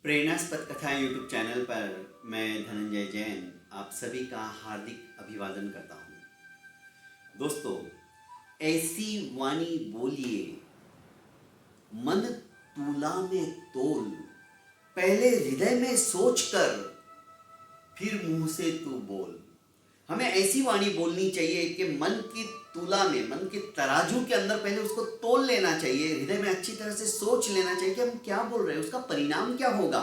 प्रेरणास्पद कथाएं YouTube channel पर मैं धनंजय जैन आप सभी का हार्दिक अभिवादन करता हूं। दोस्तों, ऐसी वाणी बोलिए मन तुला में तोल, पहले हृदय में सोचकर फिर मुंह से तू बोल। हमें ऐसी वाणी बोलनी चाहिए कि मन की तुला में, मन के तराजू के अंदर पहले उसको तोल लेना चाहिए, हृदय में अच्छी तरह से सोच लेना चाहिए कि हम क्या बोल रहे हैं, उसका परिणाम क्या होगा,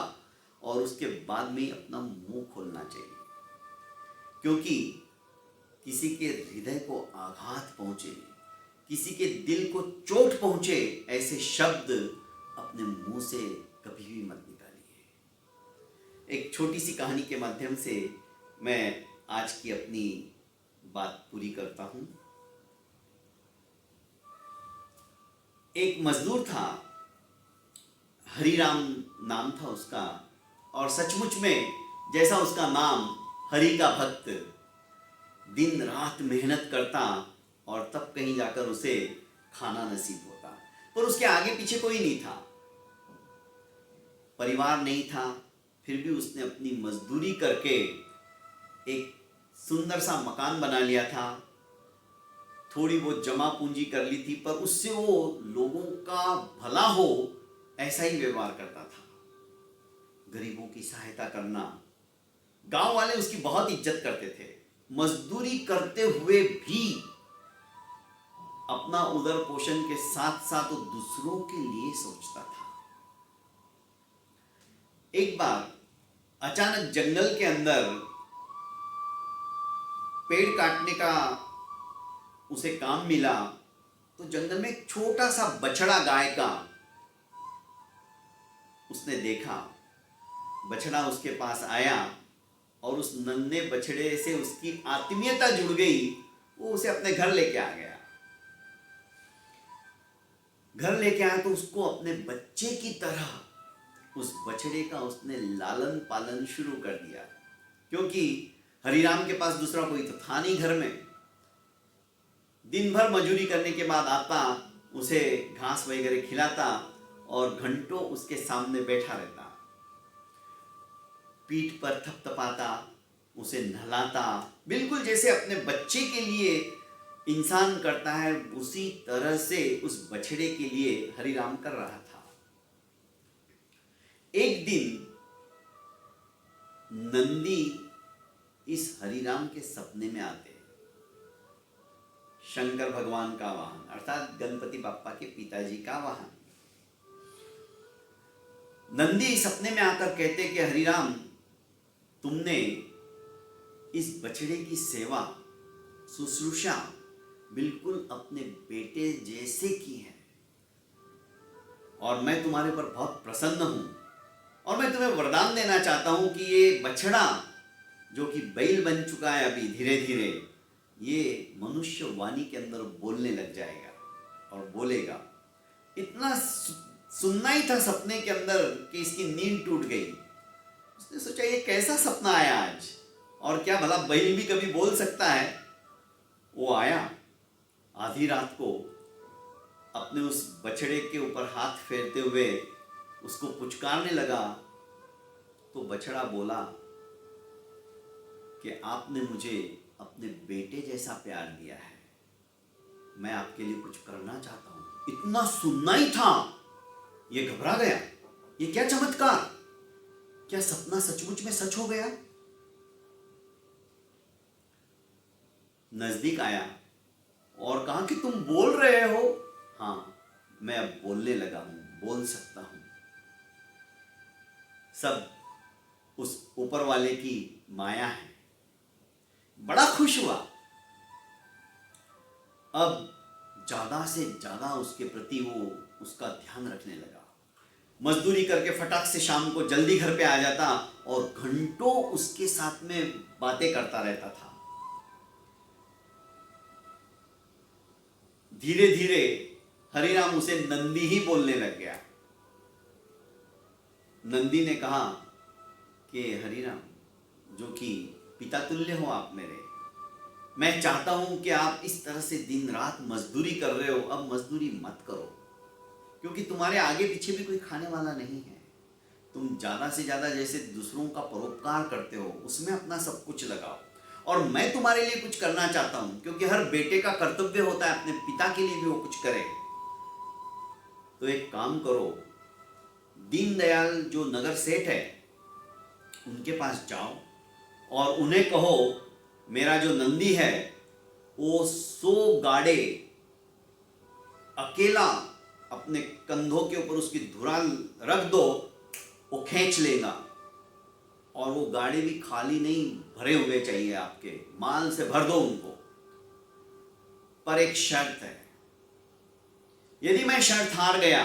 और उसके बाद में ही अपना मुंह खोलना चाहिए। क्योंकि किसी के हृदय को आघात पहुंचे, किसी के दिल को चोट पहुंचे, ऐसे शब्द अपने मुंह से कभी भी मत निकालिए। एक छोटी सी कहानी के माध्यम से मैं आज की अपनी बात पूरी करता हूं। एक मजदूर था, हरिराम नाम था उसका, और सचमुच में जैसा उसका नाम, हरि का भक्त, दिन रात मेहनत करता और तब कहीं जाकर उसे खाना नसीब होता। पर उसके आगे पीछे कोई नहीं था, परिवार नहीं था, फिर भी उसने अपनी मजदूरी करके एक सुंदर सा मकान बना लिया था, थोड़ी बहुत जमा पूंजी कर ली थी, पर उससे वो लोगों का भला हो ऐसा ही व्यवहार करता था। गरीबों की सहायता करना, गांव वाले उसकी बहुत इज्जत करते थे। मजदूरी करते हुए भी अपना उदर पोषण के साथ साथ वो दूसरों के लिए सोचता था। एक बार अचानक जंगल के अंदर पेड़ काटने का उसे काम मिला, तो जंगल में एक छोटा सा बछड़ा गाय का उसने देखा। बछड़ा उसके पास आया और उस नन्हे बछड़े से उसकी आत्मीयता जुड़ गई। वो उसे अपने घर लेके आ गया। घर लेके आया तो उसको अपने बच्चे की तरह उस बछड़े का उसने लालन पालन शुरू कर दिया। क्योंकि हरिराम के पास दूसरा कोई तो था नहीं घर में। दिन भर मजूरी करने के बाद आता, उसे घास वगैरह खिलाता और घंटों उसके सामने बैठा रहता, पीठ पर थपथपाता, उसे नहलाता, बिल्कुल जैसे अपने बच्चे के लिए इंसान करता है, उसी तरह से उस बछड़े के लिए हरिराम कर रहा था। एक दिन नंदी इस हरिराम के सपने में आते, शंकर भगवान का वाहन अर्थात गणपति बाप्पा के पिताजी का वाहन। नंदी सपने में आकर कहते कि हरिराम, तुमने इस बछड़े की सेवा शुश्रूषा बिल्कुल अपने बेटे जैसे की है, और मैं तुम्हारे पर बहुत प्रसन्न हूं, और मैं तुम्हें वरदान देना चाहता हूं कि ये बछड़ा जो कि बैल बन चुका है अभी धीरे धीरे, ये मनुष्य वाणी के अंदर बोलने लग जाएगा और बोलेगा। इतना सुनना ही था सपने के अंदर कि इसकी नींद टूट गई। उसने सोचा ये कैसा सपना आया आज, और क्या भला बैल भी कभी बोल सकता है। वो आया आधी रात को, अपने उस बछड़े के ऊपर हाथ फेरते हुए उसको पुचकारने लगा। तो बछड़ा बोला कि आपने मुझे अपने बेटे जैसा प्यार दिया है, मैं आपके लिए कुछ करना चाहता हूं। इतना सुनना ही था, ये घबरा गया। ये क्या चमत्कार, क्या सपना सचमुच में सच हो गया। नजदीक आया और कहा कि तुम बोल रहे हो। हाँ, मैं अब बोलने लगा हूं, बोल सकता हूं। सब उस ऊपर वाले की माया है। बड़ा खुश हुआ। अब ज्यादा से ज्यादा उसके प्रति वो उसका ध्यान रखने लगा। मजदूरी करके फटाक से शाम को जल्दी घर पे आ जाता और घंटों उसके साथ में बातें करता रहता था। धीरे धीरे हरिराम उसे नंदी ही बोलने लग गया। नंदी ने कहा कि हरिराम, जो कि पिता तुल्य हो आप मेरे, मैं चाहता हूं कि आप इस तरह से दिन रात मजदूरी कर रहे हो, अब मजदूरी मत करो, क्योंकि तुम्हारे आगे पीछे भी कोई खाने वाला नहीं है। तुम ज़्यादा से ज़्यादा जैसे दूसरों का परोपकार करते हो उसमें अपना सब कुछ लगाओ, और मैं तुम्हारे लिए कुछ करना चाहता हूँ, क्योंकि हर बेटे का कर्तव्य होता है अपने पिता के लिए भी वो कुछ करे। तो एक काम करो, दीनदयाल जो नगर सेठ है उनके पास जाओ और उन्हें कहो मेरा जो नंदी है वो 100 गाड़े अकेला अपने कंधों के ऊपर उसकी धुरा रख दो, वो खींच लेगा। और वो गाड़ी भी खाली नहीं, भरे हुए चाहिए, आपके माल से भर दो उनको। पर एक शर्त है, यदि मैं शर्त हार गया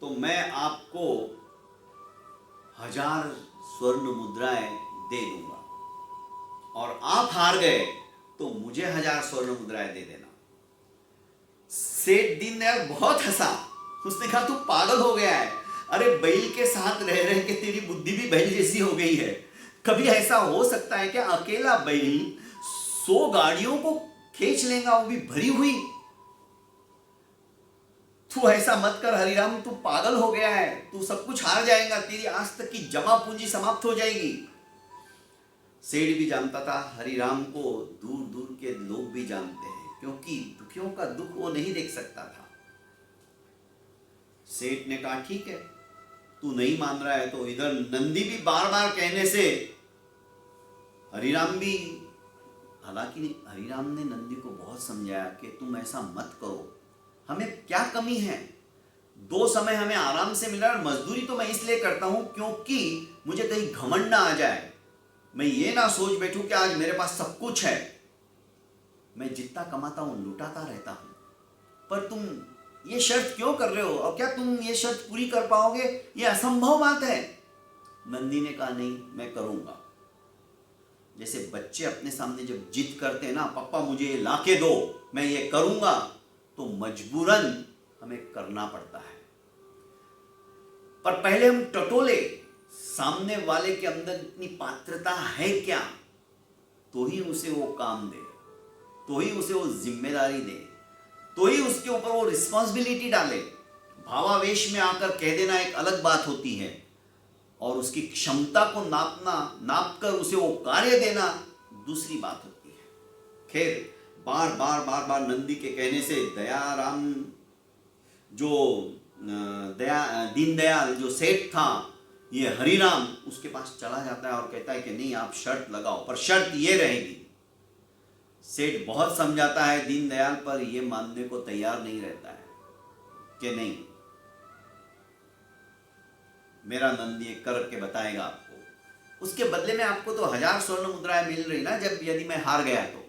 तो मैं आपको 1000 स्वर्ण मुद्राएं दे दूंगा, और आप हार गए तो मुझे 1000 स्वर्ण मुद्राएं दे देना। सेठ दीनदयाल बहुत हंसा, उसने कहा तू पागल हो गया है, अरे बैल के साथ रह रह के तेरी बुद्धि भी बैल जैसी हो गई है। कभी ऐसा हो सकता है कि अकेला बैल 100 गाड़ियों को खींच लेगा, वो भी भरी हुई। तू ऐसा मत कर हरिराम, तू पागल हो गया है, तू सब कुछ हार जाएगा, तेरी आज तक की जमा पूंजी समाप्त हो जाएगी। सेठ भी जानता था, हरिराम को दूर दूर के लोग भी जानते हैं, क्योंकि दुखियों का दुख वो नहीं देख सकता था। सेठ ने कहा ठीक है, तू नहीं मान रहा है तो इधर नंदी भी बार बार कहने से हरिराम भी, हालांकि हरिराम ने नंदी को बहुत समझाया कि तुम ऐसा मत करो, हमें क्या कमी है, 2 समय हमें आराम से मिला, और मजदूरी तो मैं इसलिए करता हूं क्योंकि मुझे कहीं घमंड ना आ जाए, मैं ये ना सोच बैठूं कि आज मेरे पास सब कुछ है, मैं जितना कमाता हूं लुटाता रहता हूं। पर तुम ये शर्त क्यों कर रहे हो, और क्या तुम ये शर्त पूरी कर पाओगे, ये असंभव बात है। नंदी ने कहा नहीं, मैं करूंगा। जैसे बच्चे अपने सामने जब जिद करते हैं ना, पापा मुझे ये लाके दो, मैं ये करूंगा, तो मजबूरन हमें करना पड़ता है। पर पहले हम टटोले सामने वाले के अंदर इतनी पात्रता है क्या, तो ही उसे वो काम दे, तो ही उसे वो जिम्मेदारी दे, तो ही उसके ऊपर वो रिस्पॉन्सिबिलिटी डाले। भावावेश में आकर कह देना एक अलग बात होती है, और उसकी क्षमता को नाप कर उसे वो कार्य देना दूसरी बात होती है। खैर, बार बार नंदी के कहने से दयाराम जो दीनदयाल जो सेठ था, ये हरिराम उसके पास चला जाता है और कहता है कि नहीं, आप शर्त लगाओ, पर शर्त ये रहेगी। सेठ बहुत समझाता है दीनदयाल, पर ये मानने को तैयार नहीं रहता है कि नहीं, मेरा नंदी ये करके बताएगा आपको, उसके बदले में आपको तो 1000 स्वर्ण मुद्राएं मिल रही ना, जब यदि मैं हार गया तो।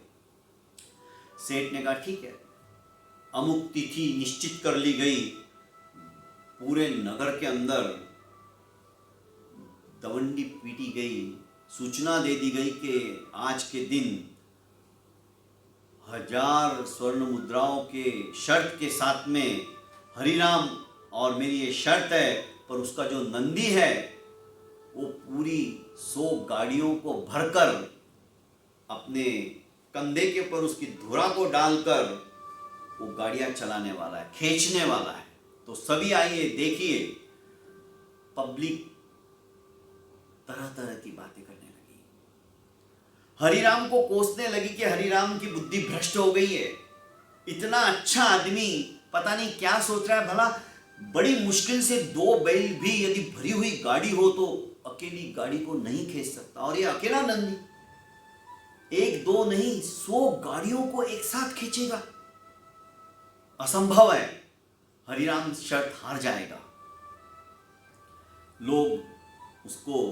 सेठ ने कहा ठीक है, अमुक तिथि निश्चित कर ली गई, पूरे नगर के अंदर दवंडी पीटी गई, सूचना दे दी गई कि आज के दिन 1000 स्वर्ण मुद्राओं के शर्त के साथ में हरिराम, और मेरी ये शर्त है, पर उसका जो नंदी है वो पूरी 100 गाड़ियों को भरकर अपने कंधे के ऊपर उसकी धुरा को डालकर वो गाड़ियां चलाने वाला है, खींचने वाला है। तो सभी आइए देखिए। पब्लिक तरह तरह की बातें करने लगी, हरिराम को कोसने लगी कि हरिराम की बुद्धि भ्रष्ट हो गई है, इतना अच्छा आदमी पता नहीं क्या सोच रहा है भला, बड़ी मुश्किल से 2 बैल भी यदि भरी हुई गाड़ी हो तो अकेली गाड़ी को नहीं खींच सकता, और ये अकेला नंदी 1-2 नहीं 100 गाड़ियों को एक साथ खींचेगा, असंभव है, हरिराम शर्त हार जाएगा। लोग उसको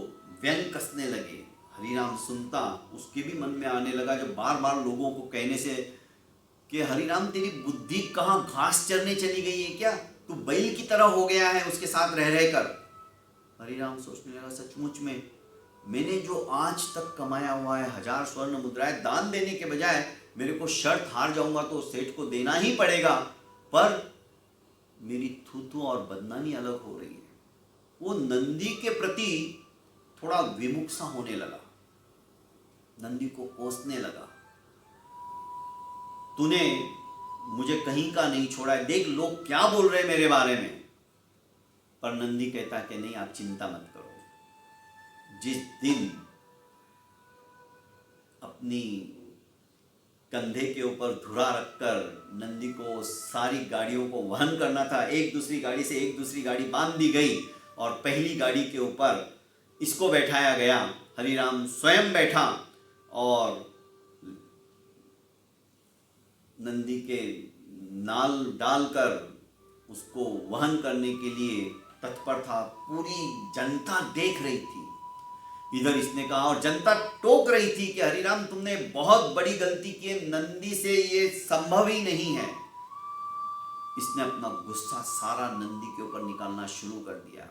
व्यंग कसने लगे। हरिराम सुनता, उसके भी मन में आने लगा, जब बार बार लोगों को कहने से कि हरिराम तेरी बुद्धि कहाँ घास चरने चली गई है क्या, तू बैल की तरह हो गया है उसके साथ रह रहकर। हरिराम सोचने लगा सचमुच में मैंने जो आज तक कमाया हुआ है 1000 स्वर्ण मुद्राएं दान देने के बजाय मेरे को शर्त हार जाऊंगा तो सेठ को देना ही पड़ेगा, पर मेरी थू और बदनामी अलग हो रही है। वो नंदी के प्रति थोड़ा विमुख सा होने लगा, नंदी को कोसने लगा, तूने मुझे कहीं का नहीं छोड़ा है, देख लोग क्या बोल रहे हैं मेरे बारे में। पर नंदी कहता कि नहीं, आप चिंता मत करो, जिस दिन अपनी कंधे के ऊपर धुरा रखकर नंदी को सारी गाड़ियों को वहन करना था, एक दूसरी गाड़ी से एक दूसरी गाड़ी बांध दी गई और पहली गाड़ी के ऊपर इसको बैठाया गया। हरिराम स्वयं बैठा और नंदी के नाल डालकर उसको वहन करने के लिए तत्पर था। पूरी जनता देख रही थी, इधर इसने कहा, और जनता टोक रही थी कि हरिराम तुमने बहुत बड़ी गलती की है, नंदी से ये संभव ही नहीं है। इसने अपना गुस्सा सारा नंदी के ऊपर निकालना शुरू कर दिया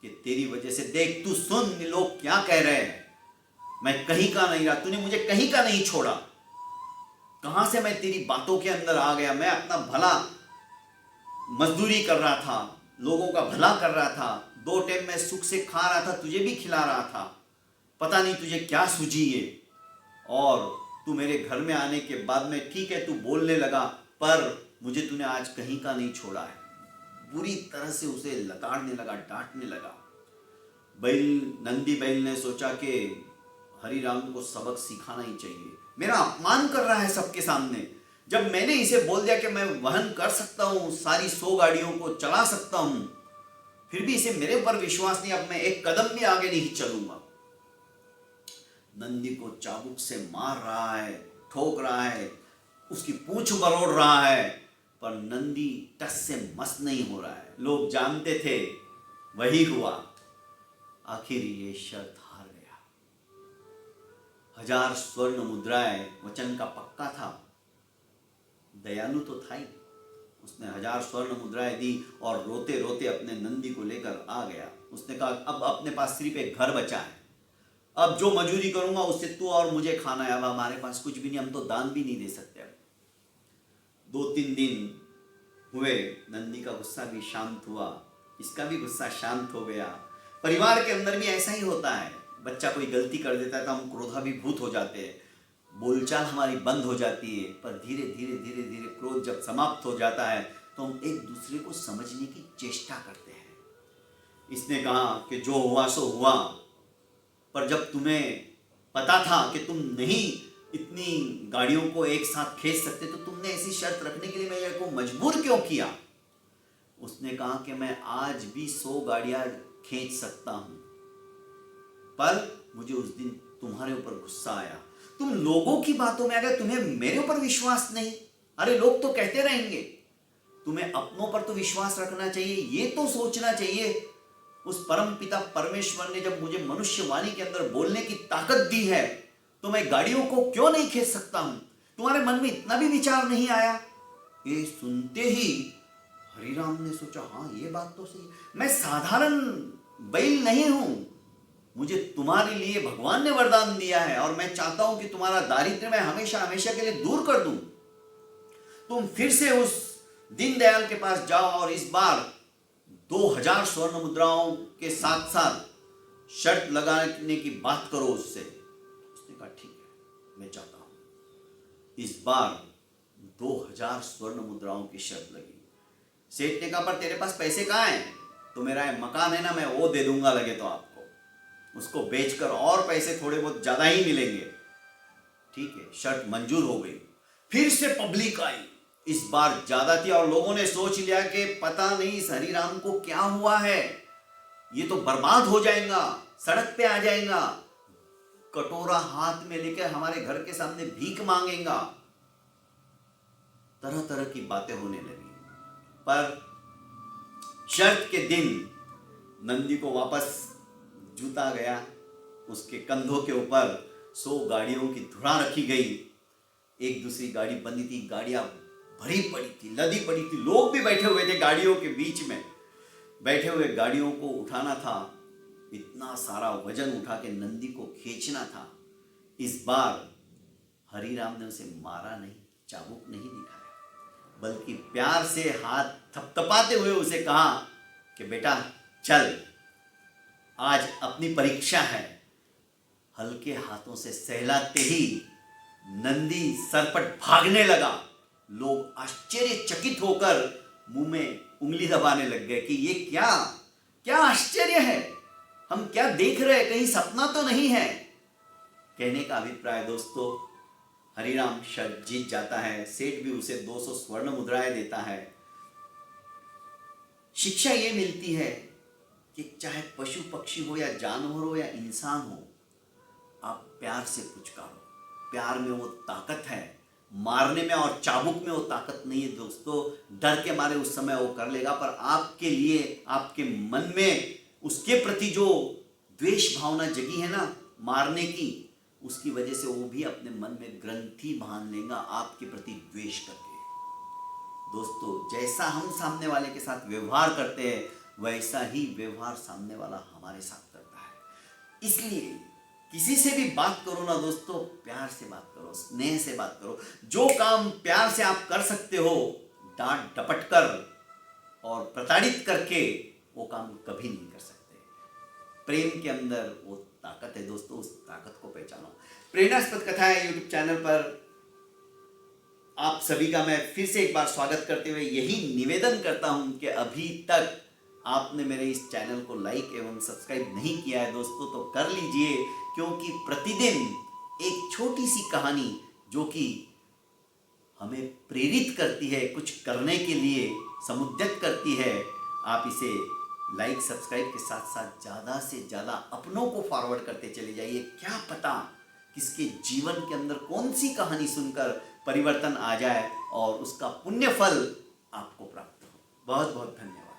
कि तेरी वजह से, देख तू सुन लोग क्या कह रहे हैं, मैं कहीं का नहीं रहा, तूने मुझे कहीं का नहीं छोड़ा, कहां से मैं तेरी बातों के अंदर आ गया। मैं अपना भला मजदूरी कर रहा था, लोगों का भला कर रहा था, 2 टाइम मैं सुख से खा रहा था, तुझे भी खिला रहा था, पता नहीं तुझे क्या सूझी है। और तू मेरे घर में आने के बाद में, ठीक है तू बोलने लगा, पर मुझे तूने आज कहीं का नहीं छोड़ा है। बुरी तरह से उसे लताड़ने लगा, डांटने लगा। नंदी बैल ने सोचा कि हरिराम को सबक सिखाना ही चाहिए, मेरा अपमान कर रहा है सबके सामने। जब मैंने इसे बोल दिया कि मैं वहन कर सकता हूं, सारी 100 गाड़ियों को चला सकता हूं, फिर भी इसे मेरे पर विश्वास नहीं, अब मैं एक कदम भी आगे नहीं चलूंगा। नंदी को चाबुक से मार रहा है, ठोक रहा है, उसकी पूंछ मरोड़ रहा है, पर नंदी टस से मस नहीं हो रहा है। लोग जानते थे वही हुआ, आखिर ये शर्त हार गया। 1000 स्वर्ण मुद्राएं, वचन का पक्का था, दयालु तो था ही। उसने 1000 स्वर्ण मुद्राएं दी और रोते रोते अपने नंदी को लेकर आ गया। उसने कहा अब अपने पास सिर्फ एक घर बचा है, अब जो मजूरी करूंगा उससे तू और मुझे खाना है, अब हमारे पास कुछ भी नहीं, हम तो दान भी नहीं दे सकते। अब 2-3 दिन हुए, नंदी का गुस्सा भी शांत हुआ, इसका भी गुस्सा शांत हो गया। परिवार के अंदर भी ऐसा ही होता है, बच्चा कोई गलती कर देता है तो हम क्रोधाभिभूत हो जाते हैं, बोलचाल हमारी बंद हो जाती है, पर धीरे धीरे धीरे धीरे क्रोध जब समाप्त हो जाता है तो हम एक दूसरे को समझने की चेष्टा करते हैं। इसने कहा कि जो हुआ सो हुआ, पर जब तुम्हें पता था कि तुम नहीं इतनी गाड़ियों को एक साथ खींच सकते तो तुमने ऐसी शर्त रखने के लिए मेरे को मजबूर क्यों किया। उसने कहा कि मैं आज भी 100 गाड़ियां खींच सकता हूं, पर मुझे उस दिन तुम्हारे ऊपर गुस्सा आया, तुम लोगों की बातों में आ गए, तुम्हें मेरे ऊपर विश्वास नहीं। अरे लोग तो कहते रहेंगे, तुम्हें अपनों पर तो विश्वास रखना चाहिए, ये तो सोचना चाहिए उस परम पिता परमेश्वर ने जब मुझे मनुष्यवाणी के अंदर बोलने की ताकत दी है तो मैं गाड़ियों को क्यों नहीं खींच सकता हूं। तुम्हारे मन में इतना भी विचार नहीं आया। ये सुनते ही हरिराम ने सोचा, हाँ ये बात तो सही, मैं साधारण बैल नहीं हूं, मुझे तुम्हारे लिए भगवान ने वरदान दिया है और मैं चाहता हूं कि तुम्हारा दारिद्र्य मैं हमेशा हमेशा के लिए दूर कर दूं। तुम फिर से उस दीनदयाल के पास जाओ और इस बार 2000 स्वर्ण मुद्राओं के साथ साथ शर्त लगाने की बात करो उससे। उसने कहा ठीक है, मैं चाहता हूं। इस बार 2000 स्वर्ण मुद्राओं की शर्त लगी। सेठ ने कहा पर तेरे पास पैसे कहाँ हैं? तो मेरा मकान है ना, मैं वो दे दूंगा लगे तो आपको, उसको बेचकर और पैसे थोड़े बहुत ज्यादा ही मिलेंगे। ठीक है, शर्त मंजूर हो गई। फिर से पब्लिक आई, इस बार ज्यादा थी और लोगों ने सोच लिया कि पता नहीं इस हरिराम को क्या हुआ है, ये तो बर्बाद हो जाएगा, सड़क पे आ जाएगा, कटोरा हाथ में लेकर हमारे घर के सामने भीख मांगेगा। तरह तरह की बातें होने लगी। पर शर्त के दिन नंदी को वापस जूता गया, उसके कंधों के ऊपर 100 गाड़ियों की धुरा रखी गई। एक दूसरी गाड़ी बंदी थी, गाड़ियां भरी पड़ी थी, लदी पड़ी थी, लोग भी बैठे हुए थे गाड़ियों के बीच में। बैठे हुए गाड़ियों को उठाना था, इतना सारा वजन उठा के नंदी को खींचना था। इस बार हरिराम ने उसे मारा नहीं, चाबुक नहीं दिखाया, बल्कि प्यार से हाथ थपथपाते हुए उसे कहा कि बेटा चल, आज अपनी परीक्षा है। हल्के हाथों से सहलाते ही नंदी सरपट भागने लगा। लोग आश्चर्यचकित होकर मुंह में उंगली दबाने लग गए कि ये क्या क्या आश्चर्य है। हम क्या देख रहे हैं, कहीं सपना तो नहीं है। कहने का अभिप्राय दोस्तों, हरिराम शर्त जीत जाता है, सेठ भी उसे 200 स्वर्ण मुद्राएं देता है। शिक्षा ये मिलती है कि चाहे पशु पक्षी हो या जानवर हो या इंसान हो, आप प्यार से पुचकारो। प्यार में वो ताकत है, मारने में और चाबुक में वो ताकत नहीं है दोस्तों। डर के मारे उस समय वो कर लेगा, पर आपके लिए, आपके मन में उसके प्रति जो द्वेष भावना जगी है ना मारने की, उसकी वजह से वो भी अपने मन में ग्रंथि बांध लेगा आपके प्रति द्वेष करके। दोस्तों, जैसा हम सामने वाले के साथ व्यवहार करते हैं, वैसा ही व्यवहार सामने वाला हमारे साथ करता है। इसलिए किसी से भी बात करो ना दोस्तों, प्यार से बात करो, स्नेह से बात करो। जो काम प्यार से आप कर सकते हो, डांट डपट कर और प्रताड़ित करके वो काम कभी नहीं कर सकते। प्रेम के अंदर वो ताकत है दोस्तों, उस ताकत को पहचानो। प्रेरणास्पद कथाएं यूट्यूब चैनल पर आप सभी का मैं फिर से एक बार स्वागत करते हुए यही निवेदन करता हूं कि अभी तक आपने मेरे इस चैनल को लाइक एवं सब्सक्राइब नहीं किया है दोस्तों, तो कर लीजिए, क्योंकि प्रतिदिन एक छोटी सी कहानी जो कि हमें प्रेरित करती है कुछ करने के लिए, समुद्यत करती है, आप इसे लाइक सब्सक्राइब के साथ साथ ज़्यादा से ज़्यादा अपनों को फॉरवर्ड करते चले जाइए। क्या पता किसके जीवन के अंदर कौन सी कहानी सुनकर परिवर्तन आ जाए और उसका पुण्य फल आपको प्राप्त हो। बहुत बहुत धन्यवाद।